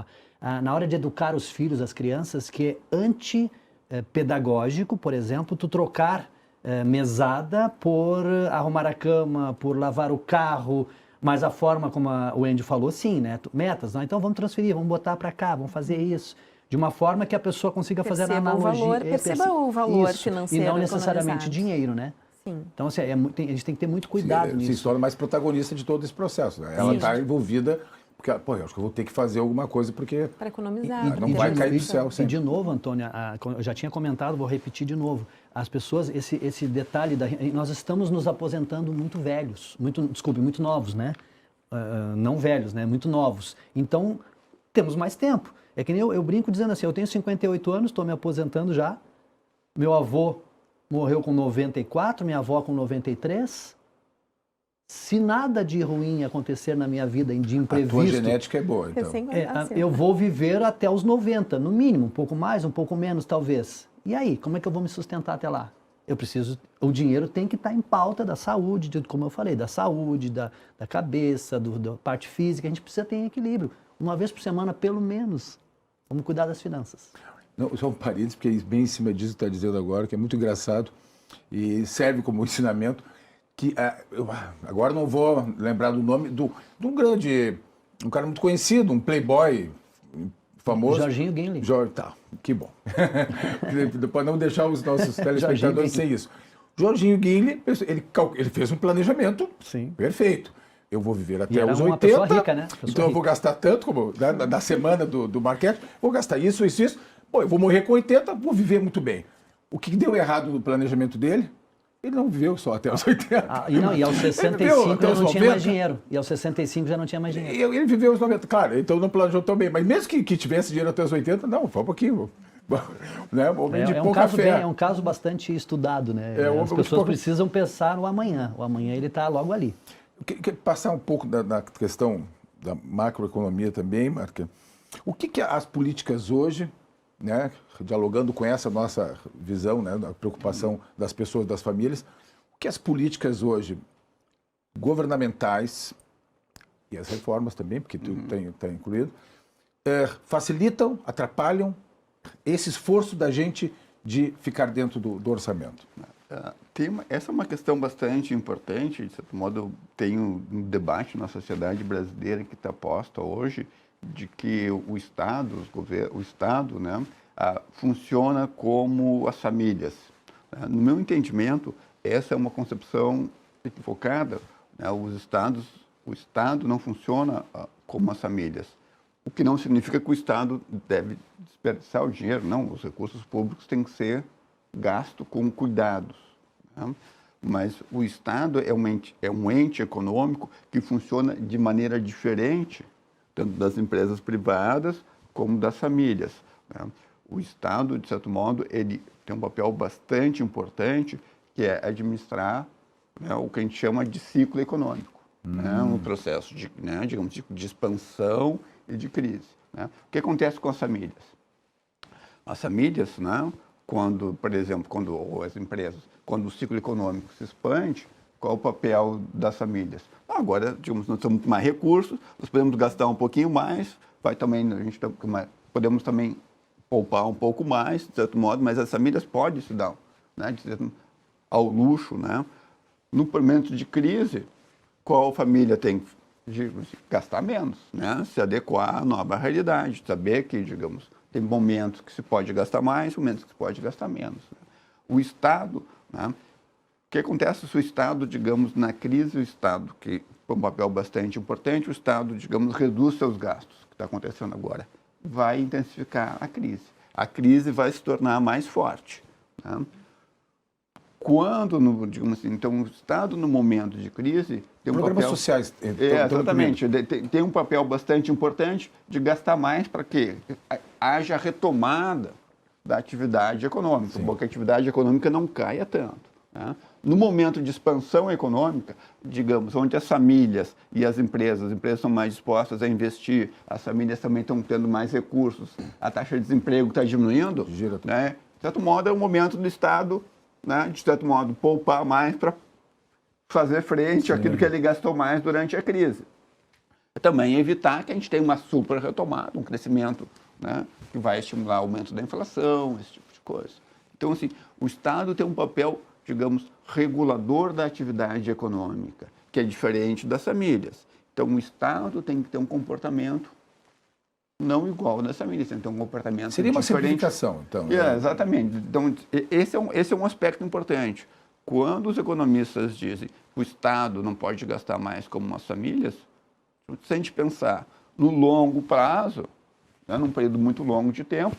na hora de educar os filhos, as crianças, que é antipedagógico, por exemplo, tu trocar mesada por arrumar a cama, por lavar o carro, mas a forma como o Andy falou, sim, né, metas, não? Então vamos transferir, vamos botar para cá, vamos fazer isso. De uma forma que a pessoa consiga fazer a analogia. Perceba o valor financeiro. E não necessariamente dinheiro, né? Sim. Então, assim, a gente tem que ter muito cuidado nisso. Se torna mais protagonista de todo esse processo, né? Ela está envolvida, porque, eu acho que eu vou ter que fazer alguma coisa, porque... Para economizar. Não vai cair do céu. E de novo, Antônia, eu já tinha comentado, vou repetir de novo. As pessoas, esse detalhe, nós estamos nos aposentando muito velhos, muito novos, né? Não velhos, né? Muito novos. Então, temos mais tempo. É que nem eu brinco dizendo assim, eu tenho 58 anos, estou me aposentando já, meu avô morreu com 94, minha avó com 93. Se nada de ruim acontecer na minha vida, de imprevisto... A tua genética é boa, então. Eu vou viver até os 90, no mínimo, um pouco mais, um pouco menos, talvez. E aí, como é que eu vou me sustentar até lá? O dinheiro tem que estar em pauta da saúde, como eu falei, da saúde, da cabeça, da parte física, a gente precisa ter equilíbrio. Uma vez por semana, pelo menos. Vamos cuidar das finanças. Não, só um parênteses, porque bem em cima disso que está dizendo agora, que é muito engraçado e serve como ensinamento, que eu agora não vou lembrar do nome de um cara muito conhecido, um playboy famoso. Jorginho Guinle. Tá, que bom. Para não deixar os nossos telespectadores sem isso. Jorginho Guinle, ele fez um planejamento perfeito. Eu vou viver até os 80, pessoa rica, né? então eu vou gastar tanto, como da semana do Marquete, vou gastar isso. Pô, eu vou morrer com 80, vou viver muito bem. O que deu errado no planejamento dele? Ele não viveu só até os 80. E aos 65 já não tinha mais dinheiro. E aos 65 já não tinha mais dinheiro. Ele viveu os 90, claro, então não planejou tão bem. Mas mesmo que tivesse dinheiro até os 80, não, foi um pouquinho. Né? É um caso bastante estudado, né? As pessoas precisam pensar no amanhã. O amanhã ele está logo ali. Eu queria passar um pouco da questão da macroeconomia também, Marca. O que as políticas hoje, né, dialogando com essa nossa visão, né, da preocupação das pessoas, das famílias, o que as políticas hoje governamentais, e as reformas também, porque tudo está incluído, facilitam, atrapalham esse esforço da gente de ficar dentro do orçamento? Essa é uma questão bastante importante, de certo modo tem um debate na sociedade brasileira que está posta hoje de que o Estado, né, funciona como as famílias. No meu entendimento, essa é uma concepção equivocada, né? O Estado não funciona como as famílias, o que não significa que o Estado deve desperdiçar o dinheiro, não, os recursos públicos têm que ser gastos com cuidados. Mas o Estado é um ente econômico que funciona de maneira diferente tanto das empresas privadas como das famílias, né? O Estado, de certo modo, ele tem um papel bastante importante, que é administrar, né, o que a gente chama de ciclo econômico, né, um processo de, né, digamos, de expansão e de crise, né? O que acontece com as famílias? As famílias, né, quando, por exemplo, ou as empresas, quando o ciclo econômico se expande, qual é o papel das famílias? Agora, digamos, nós temos mais recursos, nós podemos gastar um pouquinho mais, podemos também poupar um pouco mais, de certo modo, mas as famílias podem se dar, né, ao luxo, né? No momento de crise, qual família tem de gastar menos, né? Se adequar à nova realidade, saber que, digamos, tem momentos que se pode gastar mais, momentos que se pode gastar menos, né? O Estado, né? O que acontece se o Estado, digamos, na crise, o Estado, que tem um papel bastante importante, o Estado, digamos, reduz seus gastos, que está acontecendo agora, vai intensificar a crise. A crise vai se tornar mais forte, né? Quando, digamos assim, então o Estado no momento de crise tem um Programas papel... sociais. Exatamente, tem um papel bastante importante de gastar mais para que haja retomada da atividade econômica, porque a atividade econômica não caia tanto, né? No momento de expansão econômica, digamos, onde as famílias e as empresas são mais dispostas a investir, as famílias também estão tendo mais recursos, a taxa de desemprego está diminuindo, né? De certo modo, é o momento do Estado, né, de certo modo, poupar mais para fazer frente àquilo que ele gastou mais durante a crise. Também evitar que a gente tenha uma super retomada, um crescimento, né, que vai estimular o aumento da inflação, esse tipo de coisa. Então, assim, o Estado tem um papel, digamos, regulador da atividade econômica, que é diferente das famílias. Então, o Estado tem que ter um comportamento não igual das famílias, tem que ter um comportamento Seria uma diferente. Simplificação, então. Exatamente. Então, esse é um aspecto importante. Quando os economistas dizem que o Estado não pode gastar mais como as famílias, se a gente pensar no longo prazo, né, num período muito longo de tempo,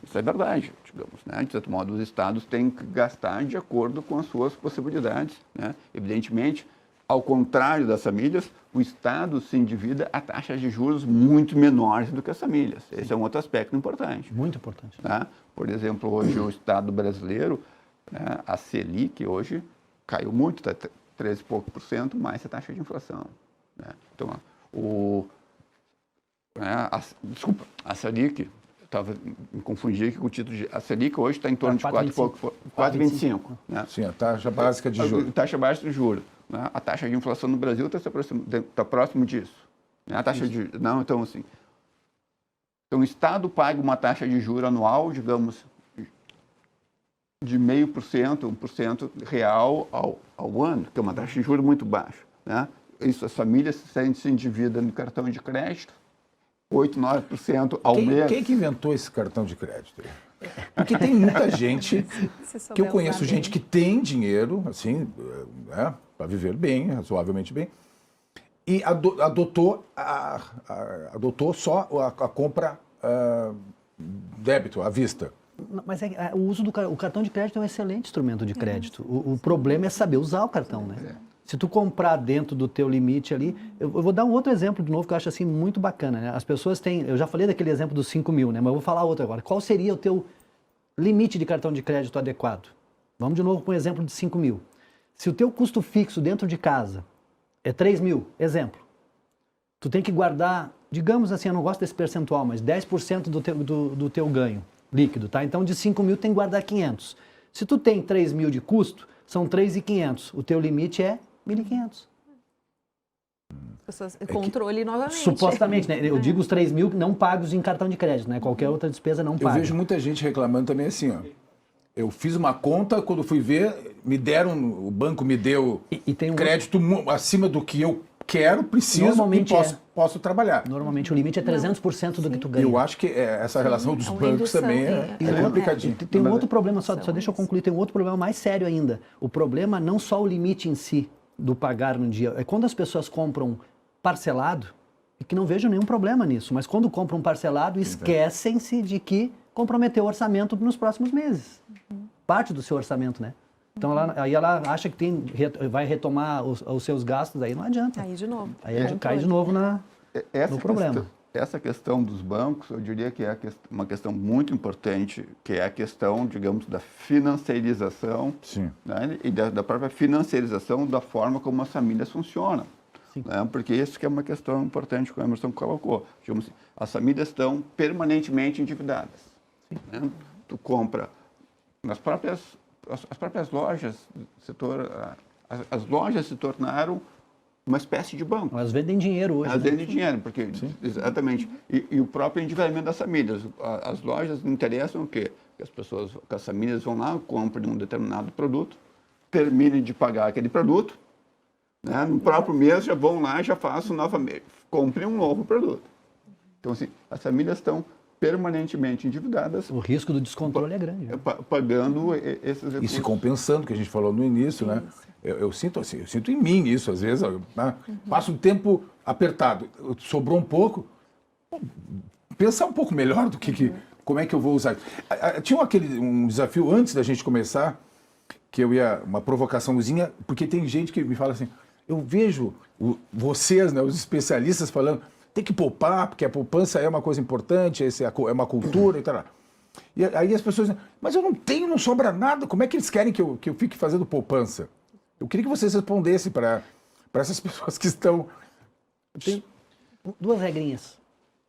isso é verdade, digamos, né? De certo modo, os estados têm que gastar de acordo com as suas possibilidades, né? Evidentemente, ao contrário das famílias, o Estado se endivida a taxas de juros muito menores do que as famílias. Esse é um outro aspecto importante. Muito importante. Né? Por exemplo, hoje o Estado brasileiro, né, a Selic hoje caiu muito, está 13 e pouco por cento mais a taxa de inflação, né? Então, a Selic, estava me confundindo aqui com o título de... A Selic hoje está em torno de 4,25. Né? Sim, a taxa básica de juros. A taxa básica de juros. Né? A taxa de inflação no Brasil está próximo disso. Né? A taxa de... Não, então, assim... Então, o Estado paga uma taxa de juros anual, digamos, de 0,5%, 1% real ao ano, que é uma taxa de juros muito baixa, né? Isso, as famílias se endividam no cartão de crédito, 8, 9% ao mês. Quem que inventou esse cartão de crédito? Porque tem muita gente, que eu conheço gente que tem dinheiro, assim, né, para viver bem, razoavelmente bem, e adotou só a compra débito, à vista. Mas o uso o cartão de crédito é um excelente instrumento de crédito. O problema é saber usar o cartão, né? Se tu comprar dentro do teu limite ali... Eu vou dar um outro exemplo de novo que eu acho assim muito bacana, né? As pessoas têm... Eu já falei daquele exemplo dos 5 mil, né? Mas eu vou falar outro agora. Qual seria o teu limite de cartão de crédito adequado? Vamos de novo com o exemplo de 5 mil. Se o teu custo fixo dentro de casa é 3 mil, exemplo, tu tem que guardar, digamos assim, eu não gosto desse percentual, mas 10% do teu ganho líquido, tá? Então, de 5 mil tem que guardar 500. Se tu tem 3 mil de custo, são 3.500. O teu limite é 1.500. Controle novamente. Supostamente, né? Eu digo os 3 mil não pagos em cartão de crédito, né? Qualquer outra despesa não paga. Eu vejo muita gente reclamando também assim, ó. Eu fiz uma conta, quando fui ver, o banco me deu crédito acima do que eu quero, preciso e posso trabalhar. Normalmente o limite é 300% do que tu ganha. Eu acho que essa relação dos bancos também é complicadinho. Tem um outro problema, só deixa eu concluir, tem um outro problema mais sério ainda. O problema não só o limite em si do pagar no dia, é quando as pessoas compram parcelado, e que não vejo nenhum problema nisso, mas quando compram parcelado, esquecem-se de que comprometeu o orçamento nos próximos meses. Parte do seu orçamento, né? Então, aí ela acha que vai retomar os seus gastos, aí não adianta. Aí de novo. Aí cai de novo no problema. essa questão dos bancos, eu diria que é uma questão muito importante, que é a questão, digamos, da financiarização, né, e da própria financiarização da forma como as famílias funcionam. Né, porque isso que é uma questão importante que o Emerson colocou. Digamos assim, as famílias estão permanentemente endividadas. Né? Tu compra nas próprias lojas, as lojas se tornaram uma espécie de banco. Elas vendem dinheiro hoje. Elas vendem dinheiro, porque, exatamente. E o próprio endividamento das famílias. As lojas interessam o quê? Que as famílias vão lá, compram um determinado produto, terminem de pagar aquele produto, né? No próprio mês já vão lá e já façam novamente, comprem um novo produto. Então, assim, as famílias estão permanentemente endividadas. O risco do descontrole é grande. Pagando esses recursos. E se compensando, que a gente falou no início, né? Eu sinto assim, eu sinto em mim isso, às vezes, né? Passo um tempo apertado, sobrou um pouco, pensar um pouco melhor do que como é que eu vou usar. Tinha um desafio antes da gente começar, que uma provocaçãozinha, porque tem gente que me fala assim, eu vejo vocês, né, os especialistas falando, tem que poupar, porque a poupança é uma coisa importante, é uma cultura e tal. E aí as pessoas dizem, mas eu não sobra nada, como é que eles querem que eu fique fazendo poupança? Eu queria que vocês respondessem para essas pessoas que estão... Tem duas regrinhas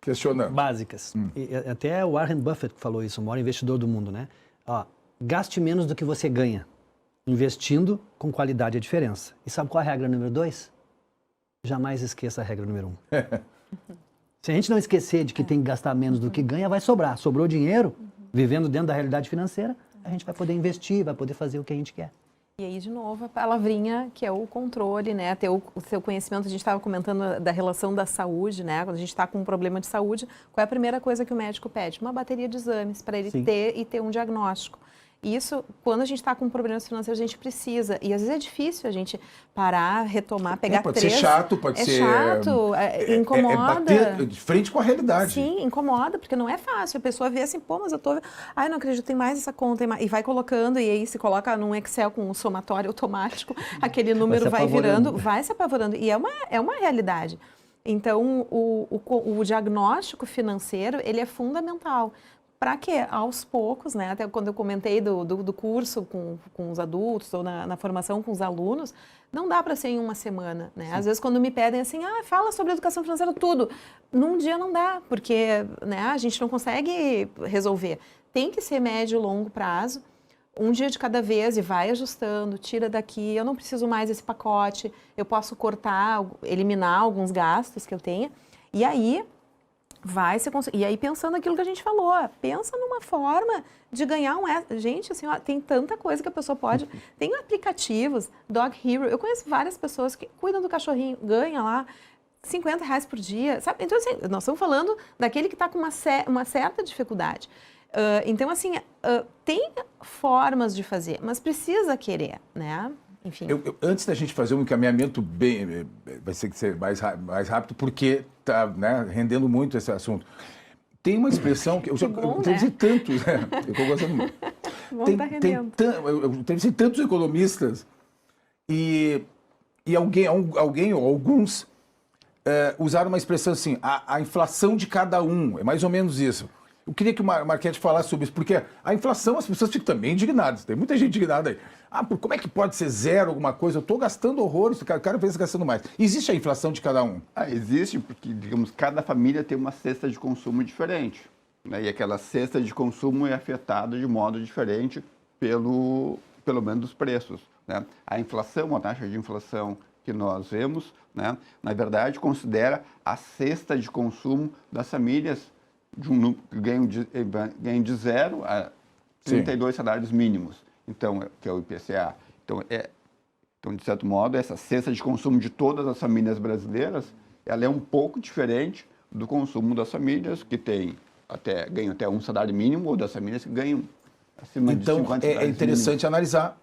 questionando. Básicas. E até o Warren Buffett falou isso, o maior investidor do mundo, né? Ó, gaste menos do que você ganha. Investindo com qualidade é a diferença. E sabe qual é a regra número 2? Jamais esqueça a regra número 1. Se a gente não esquecer de que tem que gastar menos do que ganha, vai sobrar. Sobrou dinheiro, vivendo dentro da realidade financeira, a gente vai poder investir, vai poder fazer o que a gente quer. E aí, de novo, a palavrinha que é o controle, né? Ter o seu conhecimento. A gente estava comentando da relação da saúde, né? Quando a gente está com um problema de saúde, qual é a primeira coisa que o médico pede? Uma bateria de exames para ele ter um diagnóstico. Isso, quando a gente está com problemas financeiros, a gente precisa. E às vezes é difícil a gente parar, retomar, pegar pode ser chato, pode ser... chato, incomoda. Bater de frente com a realidade. Sim, incomoda, porque não é fácil. A pessoa vê assim, pô, mas eu tô... Ai, não acredito, tem mais essa conta. E vai colocando, e aí se coloca num Excel com um somatório automático, aquele número vai virando, vai se apavorando. E é uma realidade. Então, o diagnóstico financeiro, ele é fundamental. Para que, aos poucos, né, até quando eu comentei do curso com os adultos ou na formação com os alunos, não dá para ser em uma semana, né? Às vezes quando me pedem assim, fala sobre educação financeira tudo, num dia não dá, porque, né, a gente não consegue resolver. Tem que ser médio e longo prazo, um dia de cada vez e vai ajustando, tira daqui, eu não preciso mais desse pacote, eu posso cortar, eliminar alguns gastos que eu tenha, e aí... E aí pensando aquilo que a gente falou, pensa numa forma de ganhar Gente, assim, tem tanta coisa que a pessoa pode... Tem aplicativos, Dog Hero, eu conheço várias pessoas que cuidam do cachorrinho, ganham lá R$50 por dia, sabe? Então, assim, nós estamos falando daquele que está com uma certa dificuldade. Então, assim, tem formas de fazer, mas precisa querer, né? Enfim. Antes da gente fazer um encaminhamento vai ser mais rápido, porque está, né, rendendo muito esse assunto. Tem uma expressão que eu entrevistei tantos, né? Eu estou gostando muito. Eu entrevistei tantos economistas e alguém ou alguns usaram uma expressão assim, a inflação de cada um, é mais ou menos isso. Eu queria que o Marchetti falasse sobre isso, porque a inflação, as pessoas ficam também indignadas. Tem muita gente indignada aí. Como é que pode ser zero alguma coisa? Eu estou gastando horrores, cada vez gastando mais. Existe a inflação de cada um? Existe, porque, digamos, cada família tem uma cesta de consumo diferente. Né? E aquela cesta de consumo é afetada de modo diferente pelo menos os preços. Né? A inflação, a taxa de inflação que nós vemos, né, na verdade, considera a cesta de consumo das famílias que ganham de 0 a 32 salários mínimos, então, que é o IPCA. Então, de certo modo, essa cesta de consumo de todas as famílias brasileiras, ela é um pouco diferente do consumo das famílias que ganham até um salário mínimo ou das famílias que ganham acima de 50 salários mínimos. Então, é interessante analisar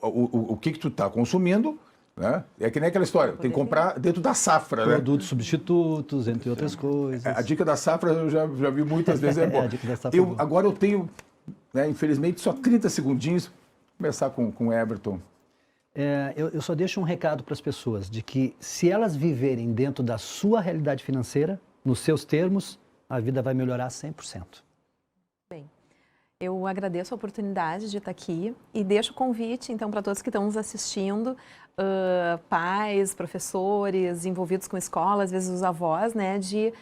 o que tu está consumindo, né? É que nem aquela história, tem que comprar dentro da safra. Produtos substitutos, entre outras coisas. A dica da safra eu já vi muitas vezes. A dica da safra agora eu tenho, né, infelizmente, só 30 segundinhos. Vou começar com o Everton. Eu só deixo um recado para as pessoas, de que se elas viverem dentro da sua realidade financeira, nos seus termos, a vida vai melhorar 100%. Bem, eu agradeço a oportunidade de estar aqui e deixo o convite, então, para todos que estão nos assistindo, pais, professores, envolvidos com escola, às vezes os avós, né, de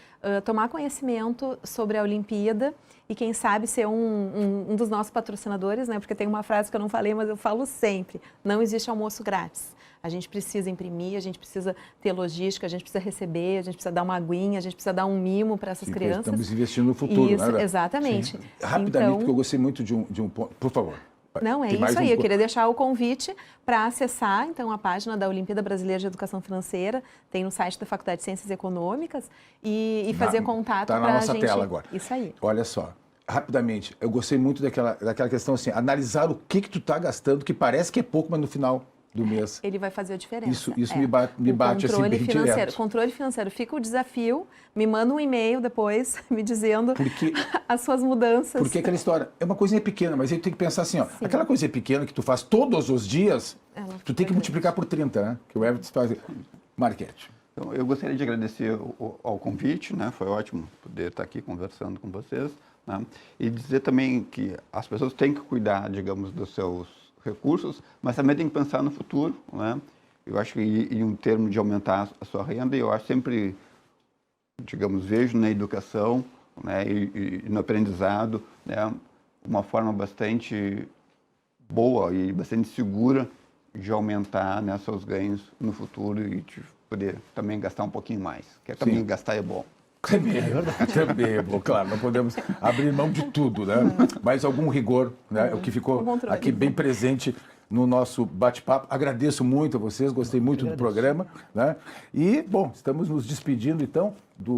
tomar conhecimento sobre a Olimpíada e, quem sabe, ser um dos nossos patrocinadores, né, porque tem uma frase que eu não falei, mas eu falo sempre: não existe almoço grátis. A gente precisa imprimir, a gente precisa ter logística, a gente precisa receber, a gente precisa dar uma aguinha, a gente precisa dar um mimo para essas crianças. Estamos investindo no futuro, isso, né? Exatamente. Sim. Rapidamente, então, porque eu gostei muito de um ponto. Por favor. Não, é isso aí. Eu queria deixar o convite para acessar, então, a página da Olimpíada Brasileira de Educação Financeira, tem no site da Faculdade de Ciências Econômicas, e fazer contato para a gente. Está na nossa tela agora. Isso aí. Olha só, rapidamente, eu gostei muito daquela questão assim, analisar o que tu está gastando, que parece que é pouco, mas no final do mês. Ele vai fazer a diferença. Isso me bate assim bem direto. Controle financeiro. Fica o desafio, me manda um e-mail depois me dizendo as suas mudanças. Porque aquela história, é uma coisinha pequena, mas aí tu tem que pensar assim, ó, aquela coisinha pequena que tu faz todos os dias, tu tem que multiplicar por 30, né? Que o Everton faz. Marquete. Então, eu gostaria de agradecer ao convite, né? Foi ótimo poder estar aqui conversando com vocês, né? E dizer também que as pessoas têm que cuidar, digamos, dos seus recursos, mas também tem que pensar no futuro, né? Eu acho que em um termo de aumentar a sua renda, eu acho sempre, digamos, vejo na educação, né, e no aprendizado, né, uma forma bastante boa e bastante segura de aumentar, né, seus ganhos no futuro e de poder também gastar um pouquinho mais, que também gastar é bom. Também é bom, claro, não podemos abrir mão de tudo, né? Mas algum rigor, né? O que ficou aqui bem presente no nosso bate-papo. Agradeço muito a vocês, gostei muito do programa, né? E, bom, estamos nos despedindo, então,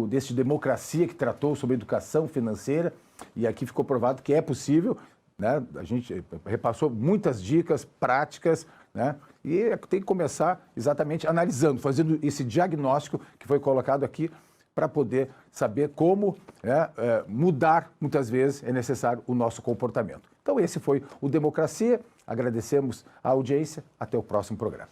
desse Democracia, que tratou sobre educação financeira, e aqui ficou provado que é possível, né? A gente repassou muitas dicas práticas, né? E tem que começar exatamente analisando, fazendo esse diagnóstico que foi colocado aqui, para poder saber como mudar, muitas vezes, é necessário o nosso comportamento. Então, esse foi o Democracia. Agradecemos a audiência. Até o próximo programa.